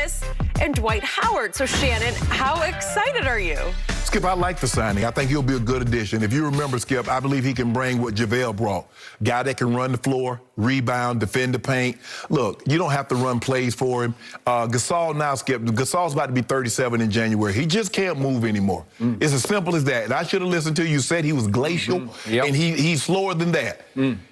Bayless and Dwight Howard. So, Shannon, how excited are you? Skip, I like the signing. I think he'll be a good addition. If you remember, Skip, I believe he can bring what JaVale brought. Guy that can run the floor, rebound, defend the paint. Look, you don't have to run plays for him. Gasol now, Skip, Gasol's about to be 37 in January. He just can't move anymore. It's as simple as that. And I should have listened to you. You said he was glacial, and he's slower than that.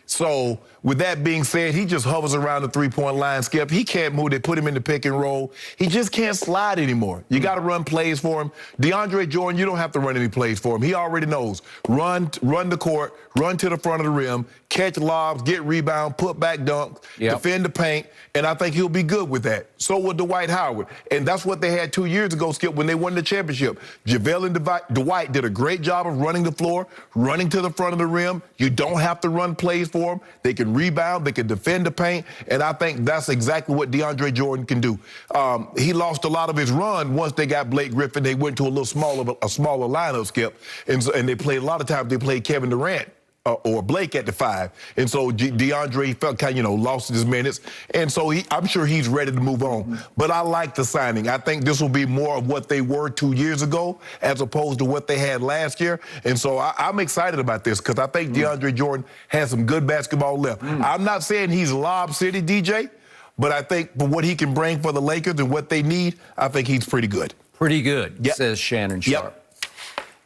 So, with that being said, he just hovers around the three-point line, Skip. He can't move. They put him in the pick and roll. He just can't slide anymore. You got to run plays for him. DeAndre Jordan, you don't have to run any plays for him. He already knows. Run the court, run to the front of the rim, catch lobs, get rebound, put back dunk, defend the paint, and I think he'll be good with that. So will Dwight Howard. And that's what they had 2 years ago, Skip, when they won the championship. JaVale and Dwight did a great job of running the floor, running to the front of the rim. You don't have to run plays for them. They can rebound, they can defend the paint, and I think that's exactly what DeAndre Jordan can do. He lost a lot of his run once they got Blake Griffin. They went to a little smaller lineup, Skip, and they played, a lot of times they played Kevin Durant or Blake at the 5. And so DeAndre felt kind of, lost his minutes. And so I'm sure he's ready to move on. But I like the signing. I think this will be more of what they were 2 years ago as opposed to what they had last year. And so I'm excited about this because I think DeAndre Jordan has some good basketball left. I'm not saying he's Lob City, DJ, but I think for what he can bring for the Lakers and what they need, I think he's pretty good. Pretty good, says Shannon Sharp.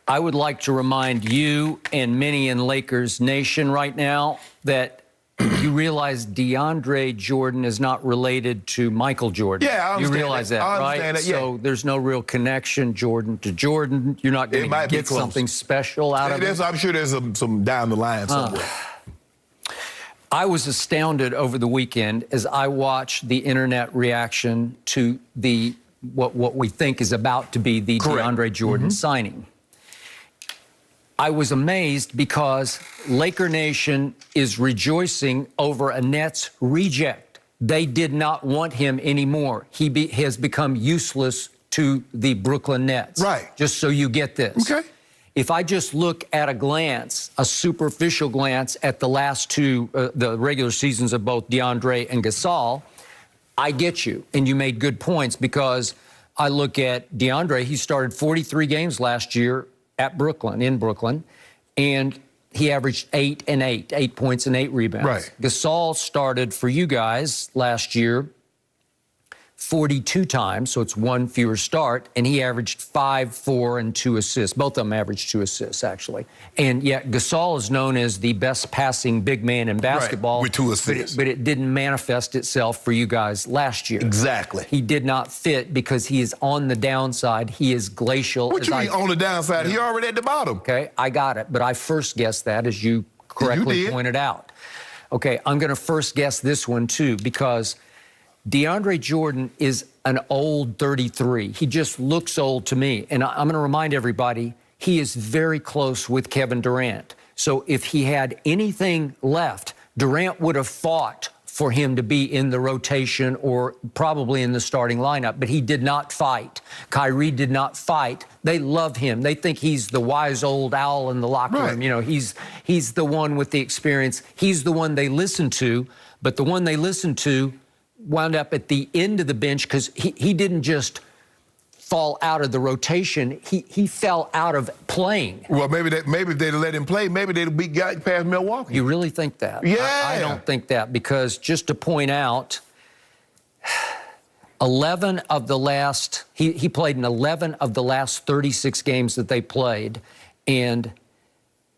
I would like to remind you and many in Lakers Nation right now that you realize DeAndre Jordan is not related to Michael Jordan. Yeah, I understand. You realize that, I right? understand that, yeah. So there's no real connection, Jordan to Jordan. You're not going to get something special out of it. I'm sure there's some down the line somewhere. I was astounded over the weekend as I watched the internet reaction to what we think is about to be the DeAndre Jordan signing. I was amazed because Laker Nation is rejoicing over a Nets reject. They did not want him anymore. He has become useless to the Brooklyn Nets. Right. Just so you get this. Okay. If I just look at a glance, a superficial glance at the last two, the regular seasons of both DeAndre and Gasol, I get you. And you made good points because I look at DeAndre, he started 43 games last year in Brooklyn, and he averaged 8 points and 8 rebounds. Right. Gasol started for you guys last year 42 times, so it's one fewer start, and he averaged 5, 4, and 2 assists. Both of them averaged 2 assists, actually. And yet Gasol is known as the best passing big man in basketball. With 2 assists. But it didn't manifest itself for you guys last year. Exactly. He did not fit because he is on the downside. He is glacial. What you mean on the downside? He already at the bottom. Okay, I got it. But I first guessed that, as you correctly pointed out. Okay, I'm going to first guess this one, too, because DeAndre Jordan is an old 33. He just looks old to me. And I'm going to remind everybody, he is very close with Kevin Durant. So if he had anything left, Durant would have fought for him to be in the rotation or probably in the starting lineup, but he did not fight. Kyrie did not fight. They love him. They think he's the wise old owl in the locker room. He's the one with the experience. He's the one they listen to, but the one they listen to wound up at the end of the bench because he didn't just fall out of the rotation. He fell out of playing. Well, maybe if they'd let him play, maybe they'd be got past Milwaukee. You really think that? Yeah. I don't think that because just to point out, 11 of the last, he played in 11 of the last 36 games that they played, and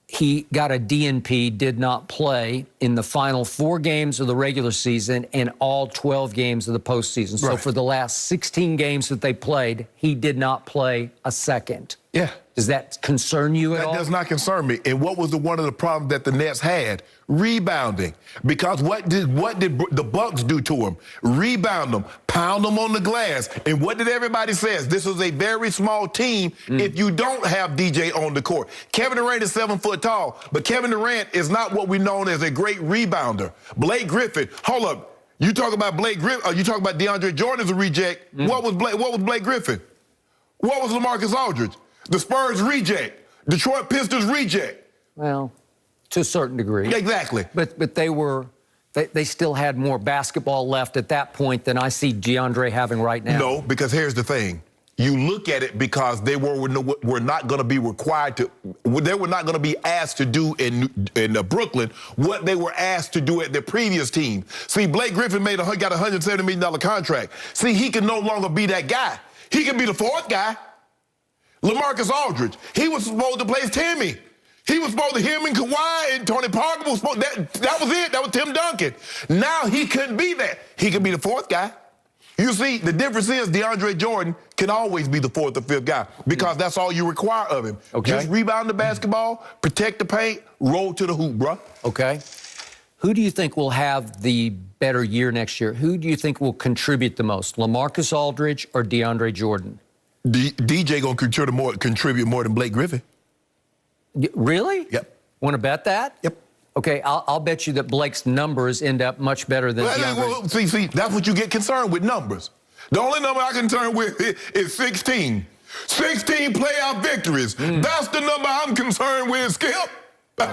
he got a DNP, did not play in the final 4 games of the regular season and all 12 games of the postseason. So for the last 16 games that they played, he did not play a second. Yeah. Does that concern you at all? That does not concern me. And what was one of the problems that the Nets had? Rebounding. Because what did the Bucks do to him? Rebound them, pound them on the glass. And what did everybody say? This is a very small team if you don't have DJ on the court. Kevin Durant is 7 foot tall, but Kevin Durant is not what we know as a great rebounder. Blake Griffin, hold up. You talk about Blake Griffin, you talk about DeAndre Jordan as a reject. What was Blake Griffin? What was LaMarcus Aldridge? The Spurs reject. Detroit Pistons reject. Well, to a certain degree. Exactly. But they were They still had more basketball left at that point than I see DeAndre having right now. No, because here's the thing. You look at it because they were not going to be required to, they were not going to be asked to do in Brooklyn what they were asked to do at their previous team. See, Blake Griffin got a $170 million contract. See, he can no longer be that guy. He can be the fourth guy. LaMarcus Aldridge, he was supposed to play Timmy. He was supposed to, him and Kawhi and Tony Parker was supposed, that was it. That was Tim Duncan. Now he couldn't be that. He could be the fourth guy. You see, the difference is DeAndre Jordan can always be the fourth or fifth guy because that's all you require of him. Okay. Just rebound the basketball, protect the paint, roll to the hoop, bro. Okay. Who do you think will have the better year next year? Who do you think will contribute the most, LaMarcus Aldridge or DeAndre Jordan? DJ gonna contribute more than Blake Griffin. Really? Yep. Want to bet that? Yep. Okay, I'll bet you that Blake's numbers end up much better than DeAndre. Well, see, that's what you get concerned with, numbers. The only number I'm concerned with is 16. 16 playoff victories. That's the number I'm concerned with, Skip. You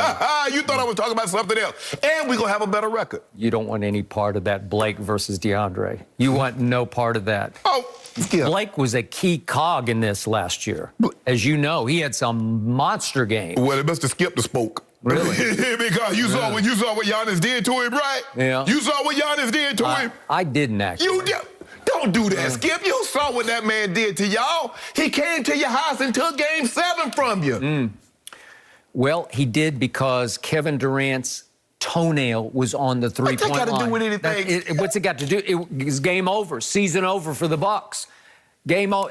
thought I was talking about something else. And we're going to have a better record. You don't want any part of that Blake versus DeAndre. You want no part of that. Oh, Skip. Blake was a key cog in this last year. As you know, he had some monster games. Well, it must have skipped the spoke. Really? Because you saw what Giannis did to him, right? Yeah. You saw what Giannis did to him. I didn't actually. You did. Don't do that, Skip. You saw what that man did to y'all. He came to your house and took Game 7 from you. Well, he did because Kevin Durant's toenail was on the three-point line. What's that got to do with anything? What's it got to do? It was game over, season over for the Bucks. Game over.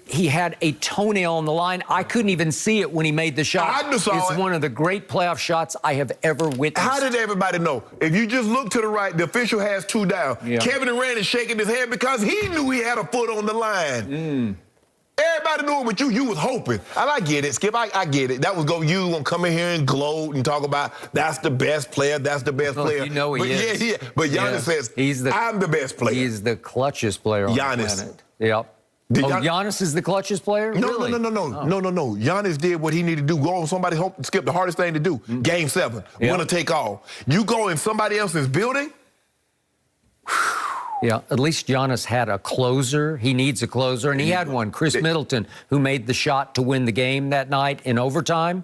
He had a toenail on the line. I couldn't even see it when he made the shot. I just saw it's it. one of the great playoff shots I have ever witnessed. How did everybody know? If you just look to the right, the official has 2 down. Yeah. Kevin Durant is shaking his head because he knew he had a foot on the line. Everybody knew it with you. You was hoping. And I get it, Skip. I get it. That was you gonna come in here and gloat and talk about that's the best player. That's the best player. You know he is. Yeah. But Giannis says I'm the best player. He's the clutchest player on the planet. Yep. Giannis is the clutchest player? No, really? no. Giannis did what he needed to do. Go on somebody, Skip, the hardest thing to do. Game 7, winner take all. You go in somebody else's building. Yeah, at least Giannis had a closer. He needs a closer, and he had one. Chris Middleton, who made the shot to win the game that night in overtime.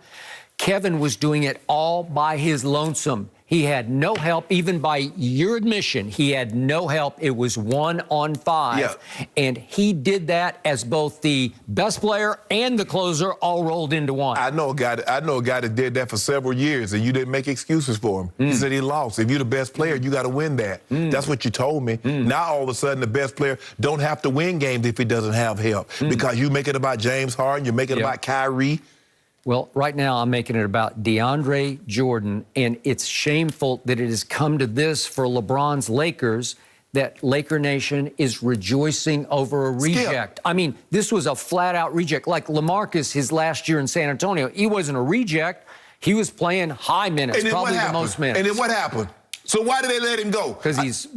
Kevin was doing it all by his lonesome. He had no help, even by your admission. He had no help. It was 1 on 5. Yeah. And he did that as both the best player and the closer all rolled into one. I know a guy that did that for several years, and you didn't make excuses for him. He said he lost. If you're the best player, you got to win that. That's what you told me. Now, all of a sudden, the best player don't have to win games if he doesn't have help. Because you make it about James Harden, you make it about Kyrie. Well, right now I'm making it about DeAndre Jordan, and it's shameful that it has come to this for LeBron's Lakers, that Laker Nation is rejoicing over a reject. I mean, this was a flat-out reject. Like LaMarcus, his last year in San Antonio, he wasn't a reject. He was playing high minutes, probably the most minutes. And then what happened? So why did they let him go? Because he's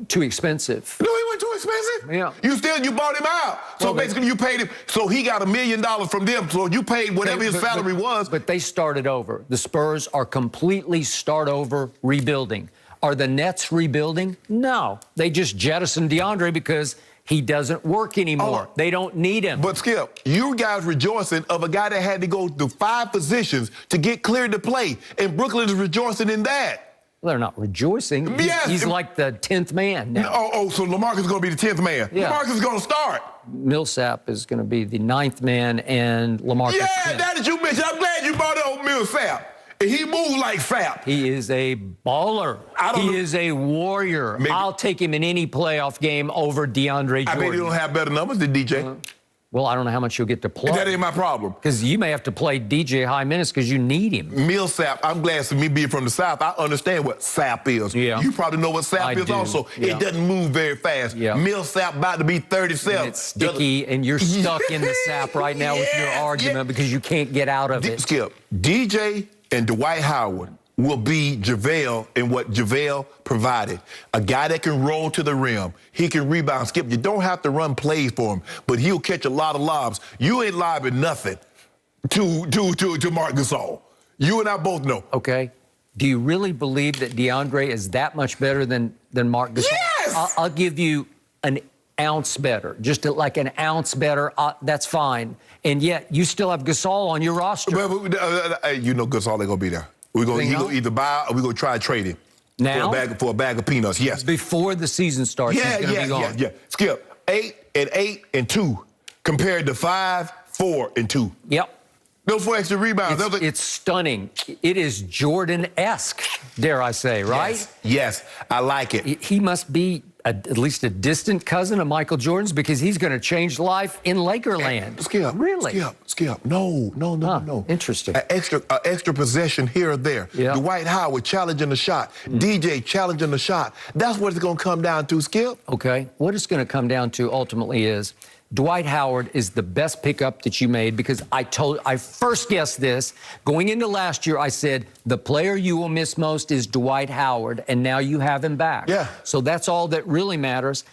too expensive. No, he wasn't too expensive. Yeah. You bought him out. So basically you paid him. So he got $1 million from them. So you paid whatever his salary was. But they started over. The Spurs are completely start over rebuilding. Are the Nets rebuilding? No. They just jettisoned DeAndre because he doesn't work anymore. They don't need him. But Skip, you guys rejoicing of a guy that had to go through 5 positions to get cleared to play. And Brooklyn is rejoicing in that. Well, they're not rejoicing. He's like the 10th man now. So LaMarcus is going to be the 10th man. Yeah. LaMarcus is going to start. Millsap is going to be the 9th man, and LaMarcus. Yeah, 10th. that you mentioned. I'm glad you brought up Millsap. And he moves like Sap. He is a baller. He is a warrior. I'll take him in any playoff game over DeAndre Jordan. I mean, he don't have better numbers than DJ. Well, I don't know how much you'll get to play. That ain't my problem. Because you may have to play DJ high minutes because you need him. Millsap, I'm glad to me being from the South, I understand what Sap is. Yeah. You probably know what Sap is also. Yeah. It doesn't move very fast. Yeah. Millsap about to be 37. And it's sticky, and you're stuck in the sap right now with your argument because you can't get out of it. Skip, DJ and Dwight Howard will be JaVale in what JaVale provided. A guy that can roll to the rim. He can rebound. Skip, you don't have to run plays for him, but he'll catch a lot of lobs. You ain't lobbing nothing to Marc Gasol. You and I both know. Okay. Do you really believe that DeAndre is that much better than Marc Gasol? Yes! I'll give you an ounce better, just like an ounce better. That's fine. And yet you still have Gasol on your roster. You know Gasol ain't gonna be there. He gonna either buy or we gonna try to trade him now for a bag of peanuts. Yes. Before the season starts, he's gonna be gone. Yeah. Skip, 8-8-2 compared to 5-4-2. Yep. Those 4 extra rebounds. It's stunning. It is Jordan-esque, dare I say, right? Yes, I like it. He must be at least a distant cousin of Michael Jordan's because he's going to change life in Lakerland. Skip, really? Skip. No. Interesting. An extra possession here or there. Yeah. Dwight Howard challenging the shot. DJ challenging the shot. That's what it's going to come down to, Skip. Okay. What it's going to come down to ultimately is Dwight Howard is the best pickup that you made because I first guessed this. Going into last year, I said, the player you will miss most is Dwight Howard, and now you have him back. Yeah. So that's all that really matters.